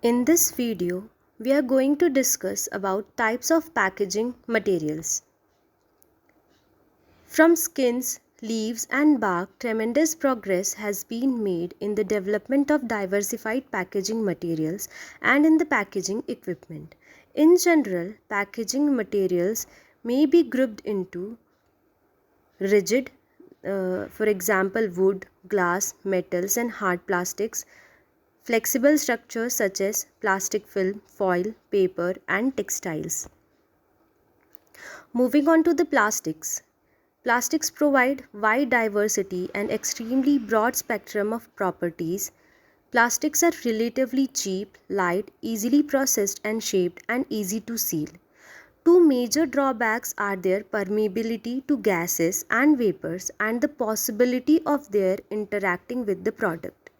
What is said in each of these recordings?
In this video, we are going to discuss about types of packaging materials. From skins, leaves and bark, tremendous progress has been made in the development of diversified packaging materials and in the packaging equipment. In general, packaging materials may be grouped into rigid, for example wood, glass, metals and hard plastics, flexible structures such as plastic film, foil, paper and textiles. Moving on to the plastics. Plastics provide wide diversity and extremely broad spectrum of properties. Plastics are relatively cheap, light, easily processed and shaped and easy to seal. Two major drawbacks are their permeability to gases and vapors and the possibility of their interacting with the product.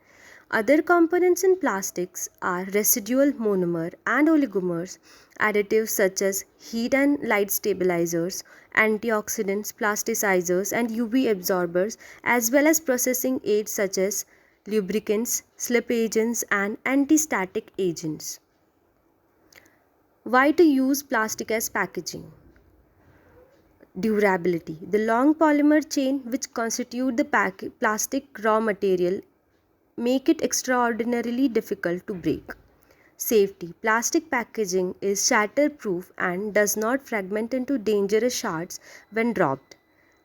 Other components in plastics are residual monomer and oligomers, additives such as heat and light stabilizers, antioxidants, plasticizers, and UV absorbers, as well as processing aids such as lubricants, slip agents, and anti-static agents. Why to use plastic as packaging? Durability. The long polymer chain which constitute the plastic raw material make it extraordinarily difficult to break. Safety. Plastic packaging is shatter-proof and does not fragment into dangerous shards when dropped.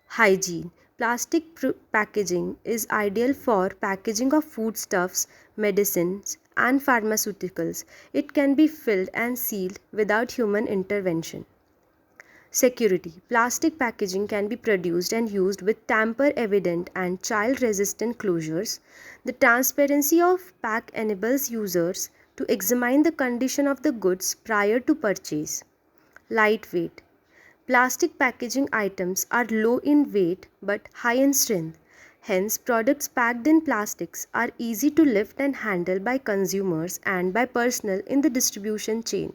Hygiene. Plastic packaging is ideal for packaging of foodstuffs, medicines, and pharmaceuticals. It can be filled and sealed without human intervention. Security. Plastic packaging can be produced and used with tamper-evident and child-resistant closures. The transparency of pack enables users to examine the condition of the goods prior to purchase. Lightweight. Plastic packaging items are low in weight but high in strength. Hence, products packed in plastics are easy to lift and handle by consumers and by personnel in the distribution chain.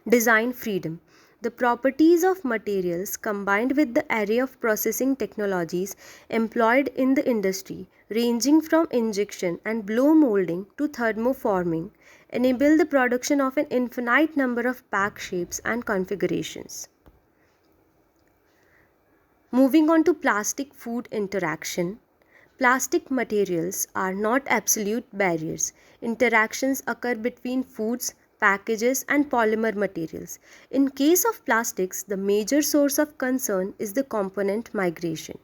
Design freedom. The properties of materials combined with the array of processing technologies employed in the industry, ranging from injection and blow molding to thermoforming, enable the production of an infinite number of pack shapes and configurations. Moving on to plastic food interaction. Plastic materials are not absolute barriers. Interactions occur between foods, packages and polymer materials. In case of plastics, the major source of concern is the component migration.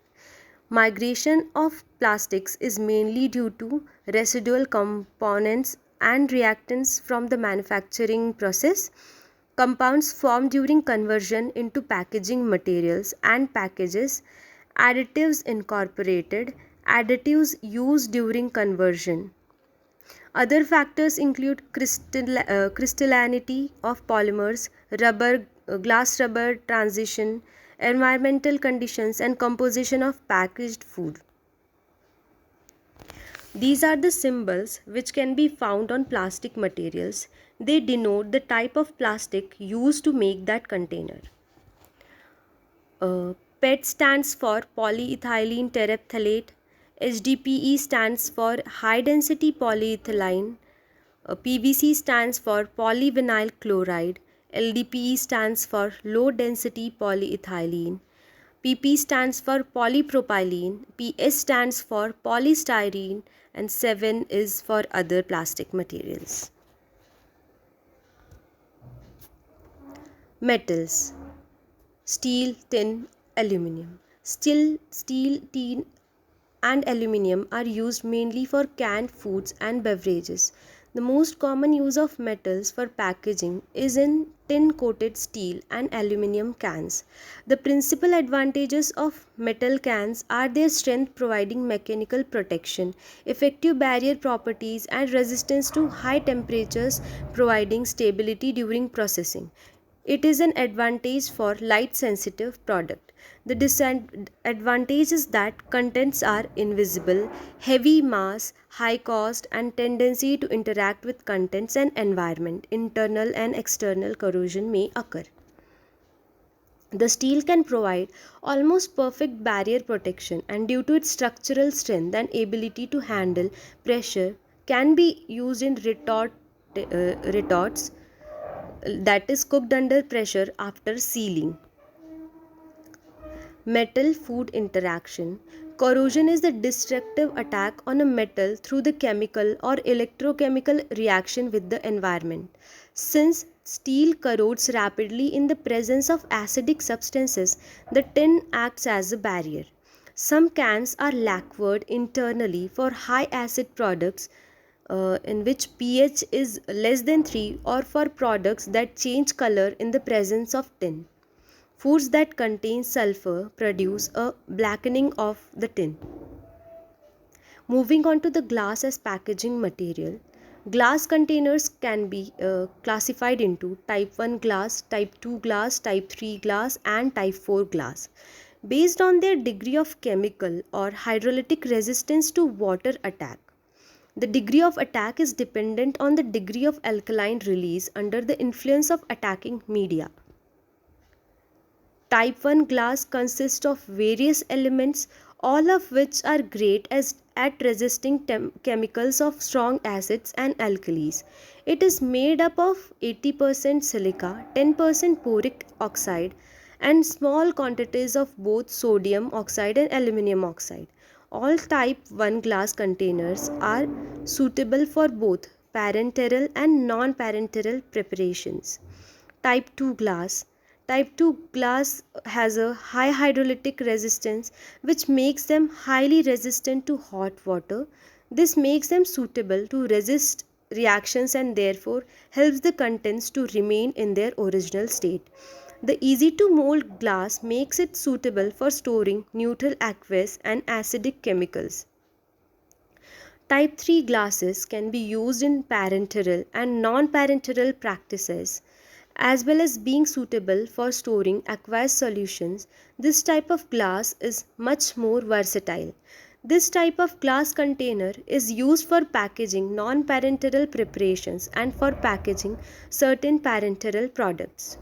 Migration of plastics is mainly due to residual components and reactants from the manufacturing process, compounds formed during conversion into packaging materials and packages, additives incorporated, additives used during conversion. Other factors include crystallinity of polymers, glass rubber transition, environmental conditions and composition of packaged food. These are the symbols which can be found on plastic materials. They denote the type of plastic used to make that container. PET stands for polyethylene terephthalate. HDPE stands for high density polyethylene. PVC stands for polyvinyl chloride. LDPE stands for low density polyethylene. PP stands for polypropylene. PS stands for polystyrene and 7 is for other plastic materials. Metals. Steel, tin, aluminium. Steel, tin and aluminium are used mainly for canned foods and beverages. The most common use of metals for packaging is in tin-coated steel and aluminium cans. The principal advantages of metal cans are their strength providing mechanical protection, effective barrier properties and resistance to high temperatures providing stability during processing. It is an advantage for light sensitive product. The disadvantage is that contents are invisible, heavy mass, high cost and tendency to interact with contents and environment. Internal and external corrosion may occur. The steel can provide almost perfect barrier protection and due to its structural strength and ability to handle pressure can be used in retorts, that is cooked under pressure after sealing. Metal food interaction. Corrosion is the destructive attack on a metal through the chemical or electrochemical reaction with the environment. Since steel corrodes rapidly in the presence of acidic substances, the tin acts as a barrier. Some cans are lacquered internally for high acid products in which pH is less than 3, or for products that change color in the presence of tin. Foods that contain sulfur produce a blackening of the tin. Moving on to the glass as packaging material. Glass containers can be classified into type 1 glass, type 2 glass, type 3 glass and type 4 glass. Based on their degree of chemical or hydrolytic resistance to water attack. The degree of attack is dependent on the degree of alkaline release under the influence of attacking media. Type 1 glass consists of various elements, all of which are great at resisting chemicals of strong acids and alkalis. It is made up of 80% silica, 10% boric oxide, and small quantities of both sodium oxide and aluminum oxide. All type 1 glass containers are suitable for both parenteral and non-parenteral preparations. Type 2 glass. Type 2 glass has a high hydrolytic resistance, which makes them highly resistant to hot water. This makes them suitable to resist reactions and therefore helps the contents to remain in their original state. The easy to mold glass makes it suitable for storing neutral aqueous and acidic chemicals. Type 3 glasses can be used in parenteral and non-parenteral practices, as well as being suitable for storing aqueous solutions. This type of glass is much more versatile. This type of glass container is used for packaging non-parenteral preparations and for packaging certain parenteral products.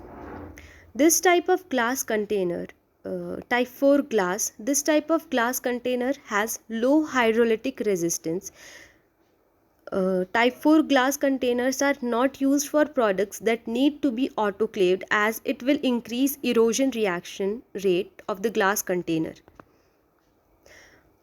This type of glass container, type 4 glass, this type of glass container has low hydrolytic resistance. Type 4 glass containers are not used for products that need to be autoclaved, as it will increase erosion reaction rate of the glass container.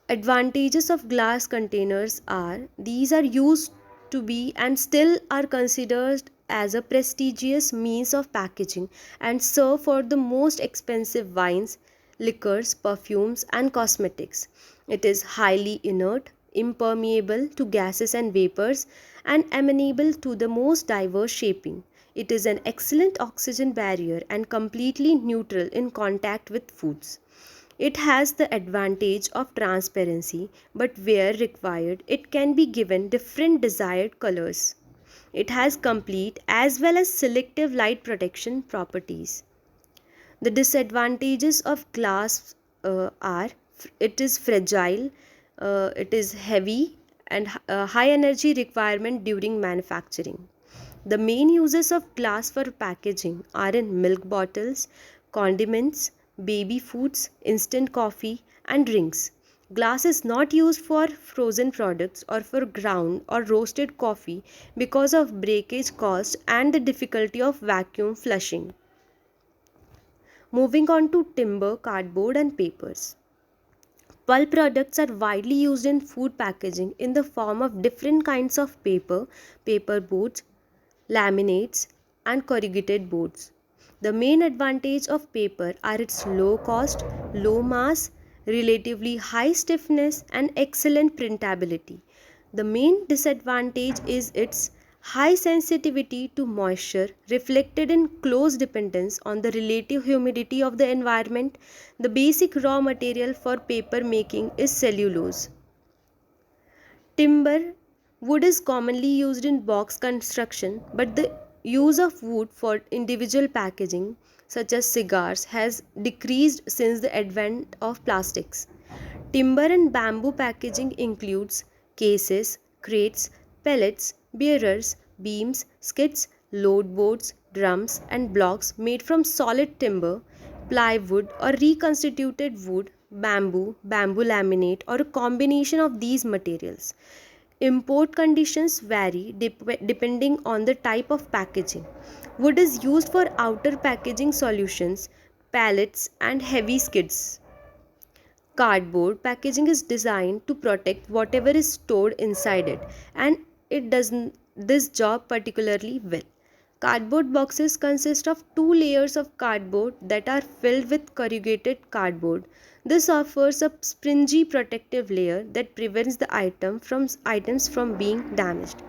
Advantages of glass containers are these are used to be and still are considered as a prestigious means of packaging and serve for the most expensive wines, liquors, perfumes and cosmetics. It is highly inert, impermeable to gases and vapors, and amenable to the most diverse shaping. It is an excellent oxygen barrier and completely neutral in contact with foods. It has the advantage of transparency, but where required, it can be given different desired colors. It has complete as well as selective light protection properties. The disadvantages of glass are it is fragile, it is heavy, and high energy requirement during manufacturing. The main uses of glass for packaging are in milk bottles, condiments, baby foods, instant coffee, and drinks. Glass is not used for frozen products or for ground or roasted coffee because of breakage cost and the difficulty of vacuum flushing. Moving on to timber, cardboard, and papers. Pulp products are widely used in food packaging in the form of different kinds of paper, paper boards, laminates, and corrugated boards. The main advantage of paper are its low cost, low mass, relatively high stiffness, and excellent printability. The main disadvantage is its high sensitivity to moisture, reflected in close dependence on the relative humidity of the environment. The basic raw material for paper making is cellulose. Timber. Wood is commonly used in box construction, but the use of wood for individual packaging, such as cigars, has decreased since the advent of plastics. Timber and bamboo packaging includes cases, crates, pallets, bearers, beams, skids, load boards, drums, and blocks made from solid timber, plywood or reconstituted wood, bamboo, bamboo laminate, or a combination of these materials. Import conditions vary depending on the type of packaging. Wood is used for outer packaging solutions, pallets, and heavy skids. Cardboard packaging is designed to protect whatever is stored inside it, and it does this job particularly well. Cardboard boxes consist of two layers of cardboard that are filled with corrugated cardboard. This offers a springy protective layer that prevents the items from being damaged.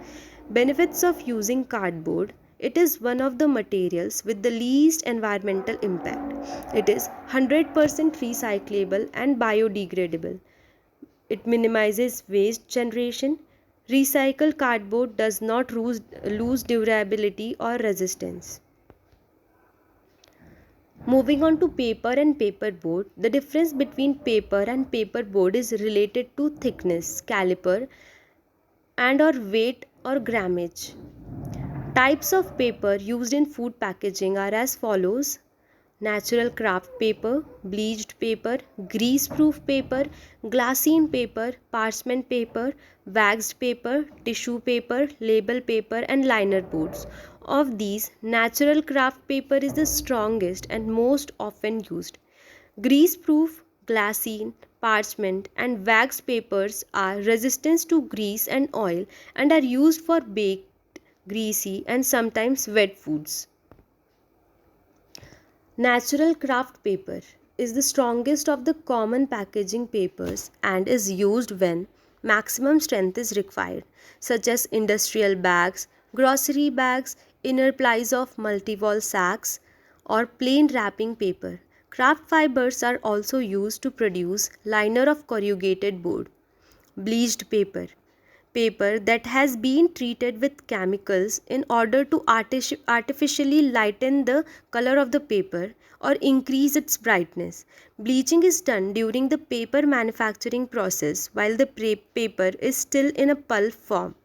Benefits of using cardboard: it is one of the materials with the least environmental impact. It is 100% recyclable and biodegradable. It minimizes waste generation. Recycled cardboard does not lose durability or resistance. Moving on to paper and paperboard, the difference between paper and paperboard is related to thickness, caliper, and or weight or grammage. Types of paper used in food packaging are as follows: natural craft paper, bleached paper, grease-proof paper, glassine paper, parchment paper, waxed paper, tissue paper, label paper, and liner boards. Of these, natural craft paper is the strongest and most often used. Grease-proof, glassine, parchment, and waxed papers are resistant to grease and oil and are used for baked, greasy, and sometimes wet foods. Natural craft paper is the strongest of the common packaging papers and is used when maximum strength is required, such as industrial bags, grocery bags, inner plies of multi-wall sacks, or plain wrapping paper. Craft fibers are also used to produce liner of corrugated board. Bleached paper, paper that has been treated with chemicals in order to artificially lighten the color of the paper or increase its brightness. Bleaching is done during the paper manufacturing process while the paper is still in a pulp form.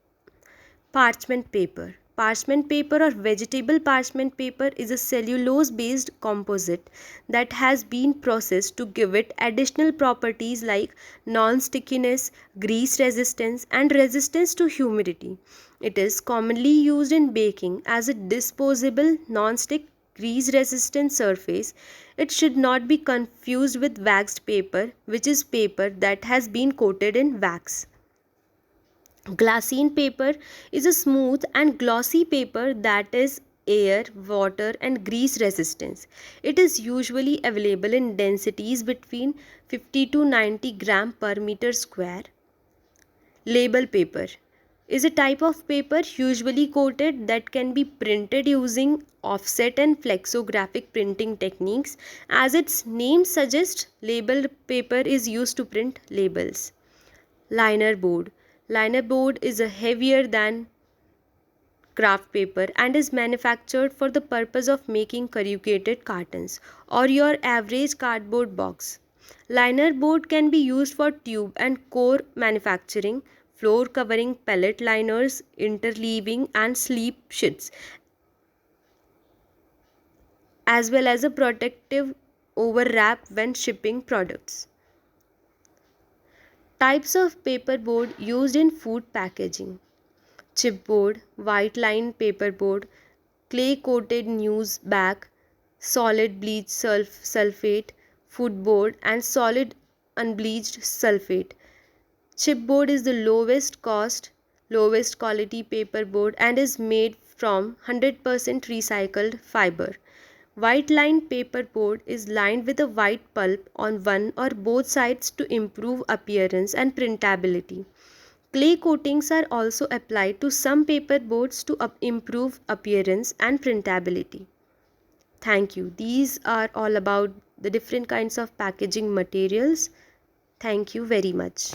Parchment paper. Parchment paper or vegetable parchment paper is a cellulose based composite that has been processed to give it additional properties like non stickiness, grease resistance, and resistance to humidity. It is commonly used in baking as a disposable, non stick, grease resistant surface. It should not be confused with waxed paper, which is paper that has been coated in wax. Glassine paper is a smooth and glossy paper that is air, water, and grease resistance. It is usually available in densities between 50 to 90 gram per meter square. Label paper is a type of paper usually coated that can be printed using offset and flexographic printing techniques. As its name suggests, label paper is used to print labels. Liner board. Liner board is a heavier than craft paper and is manufactured for the purpose of making corrugated cartons or your average cardboard box. Liner board can be used for tube and core manufacturing, floor covering, pallet liners, interleaving, and sleep sheets, as well as a protective overwrap when shipping products. Types of paperboard used in food packaging: chipboard, white line paperboard, clay coated newsback, solid bleached sulfate, foodboard, and solid unbleached sulfate. Chipboard is the lowest cost, lowest quality paperboard and is made from 100% recycled fiber. White lined paperboard is lined with a white pulp on one or both sides to improve appearance and printability. Clay coatings are also applied to some paperboards to improve appearance and printability. Thank you. These are all about the different kinds of packaging materials. Thank you very much.